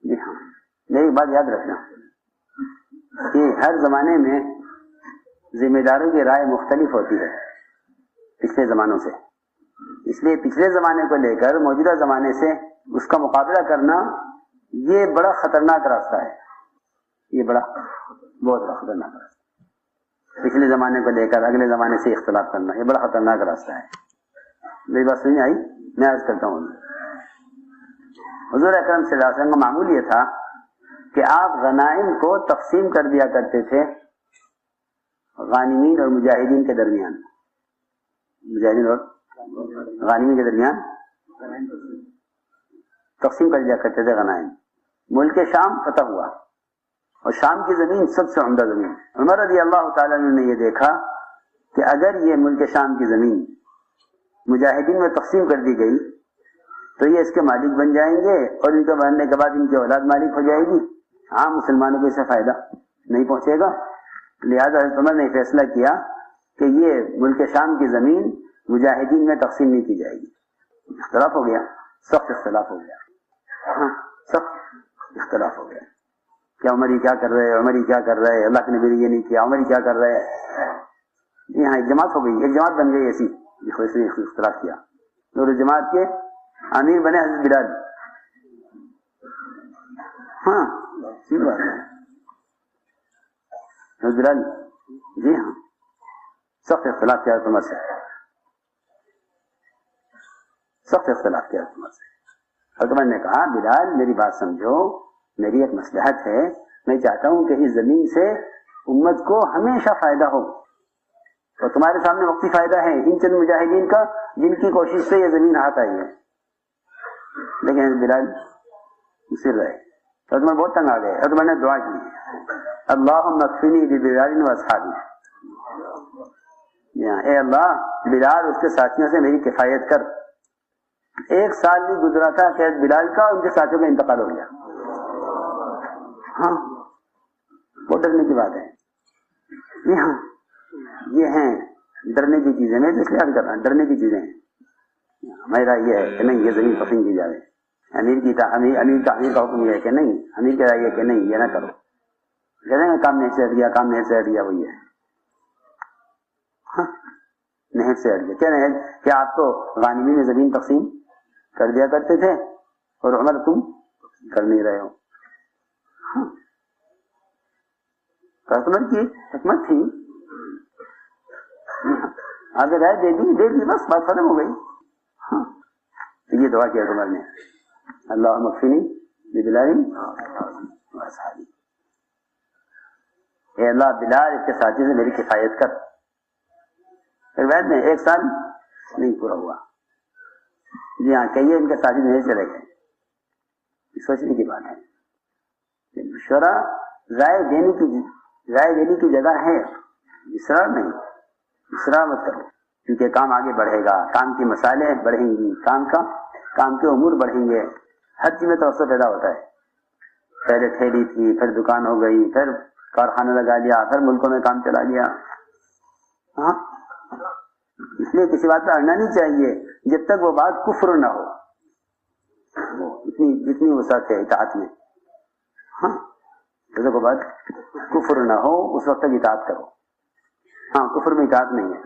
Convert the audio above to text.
جی ہاں، یہی بات یاد رکھنا کہ ہر زمانے میں ذمہ داروں کی رائے مختلف ہوتی ہے پچھلے زمانوں سے. اس لیے پچھلے زمانے کو لے کر موجودہ زمانے سے اس کا مقابلہ کرنا یہ بڑا خطرناک راستہ ہے. یہ بہت بڑا خطرناک راستہ. پچھلے زمانے کو لے کر اگلے زمانے سے اختلاف کرنا یہ بڑا خطرناک راستہ ہے. میری بات سمجھ آئی؟ میں عرض کرتا ہوں. حضور اکرم صلی اللہ علیہ وسلم کا معمول یہ تھا کہ آپ غنائم کو تقسیم کر دیا کرتے تھے غانمین اور مجاہدین کے درمیان. مجاہدین اور غانمین کے درمیان تقسیم کر دیا کرتے تھے غنائم. ملک شام فتح ہوا اور شام کی زمین سب سے عمدہ زمین. عمر رضی اللہ تعالیٰ عنہ نے یہ دیکھا کہ اگر یہ ملک شام کی زمین مجاہدین میں تقسیم کر دی گئی تو یہ اس کے مالک بن جائیں گے اور ان کے بننے کے بعد ان کی اولاد مالک ہو جائے گی. عام مسلمانوں کو اسے فائدہ نہیں پہنچے گا. لہذا حضرت عمر نے فیصلہ کیا کہ یہ ملک شام کی زمین مجاہدین میں تقسیم نہیں کی جائے گی. اختلاف ہو گیا, سخت اختلاف ہو گیا, ہاں سخت اختلاف ہو گیا. کیا عمر ہی کیا کر رہے ہیں, عمر ہی کیا کر رہے ہیں, اللہ کے نبی نے یہ نہیں کیا, عمر ہی کیا کر رہے ہیں. یہاں ایک جماعت ہو گئی, ایک جماعت بن گئی ایسی جس نے اختلاف کیا. اور جماعت کے امیر بنے حضرت بلال. ہاں ٹھیک بات ہے, حضرت بلال جی ہاں سخت اختلاف کیا عمر سے, سخت اختلاف کیا عمر سے. حضرت عمر نے کہا بلال میری بات سمجھو, میری ایک مصلحت ہے, میں چاہتا ہوں کہ اس زمین سے امت کو ہمیشہ فائدہ ہو, اور تمہارے سامنے وقتی فائدہ ہے ان چند مجاہدین کا جن کی کوشش سے یہ زمین ہاتھ آئی ہے. لیکن بلال مصر رہے. حضرت عمر بہت تنگ آ گئے. حضرت عمر نے دعا کی, اللہم اکفنی ببلال واصحابی, اے اللہ بلال اس کے ساتھیوں سے میری کفایت کر. ایک سال نہیں گزرا تھا کہ بلال کا ان کے ساتھیوں کا انتقال ہو گیا. ہاں بہت ڈرنے کی بات ہے. یہ ہیں ڈرنے کی چیزیں. میں اس لیے یاد کر رہا ہوں ڈرنے کی چیزیں ہیں. میرا یہ ہے کہ نہیں یہ زمین تقسیم کی جائے. امیر کا حکم یہ ہے کہ نہیں, امیر کا یہ کہ نہیں یہ نہ کرو. کہتے ہیں کام نہیں سے ہٹ گیا, کام نہیں سے ہٹ گیا, وہی ہے نہر سے ہٹ گیا. کیا نہر کہ آپ تو غانمی میں زمین تقسیم کر دیا کرتے تھے اور عمر تم کر نہیں رہے ہو. عمر کی حکمت تھی, آگے رائے دے دی بس بات ختم ہو گئی. یہ دعا کیا عمر نے, اللہم اکفنی ببلال واصحابی, اے اللہ بلال اس کے ساتھی سے میری کفایت کر. پھر بعد میں ایک سال نہیں پورا ہوا. جی ہاں کہیے ان کے ساتھی نہیں چلے گئے. سوچنے کی بات ہے. مشورہ رائے دینے کی جگہ ہے, اصرار نہیں, اصرار مت کرو, کیونکہ کام آگے بڑھے گا, کام کی مسائلیں بڑھیں گی, کام کے امور بڑھیں گے. ہر چیز میں توسع پیدا ہوتا ہے. پہلے ٹھیلی تھی, پھر دکان ہو گئی, پھر کارخانہ لگا لیا, پھر ملکوں میں کام چلا گیا. ہاں اس لیے کسی بات پہ اڑنا نہیں چاہیے جب تک وہ بات کفر نہ ہو. اتنی وسعت ہے اطاعت میں. ہاں جب تک وہ بات کفر نہ ہو اس وقت تک اطاعت کرو. ہاں کفر میں اطاعت نہیں ہے.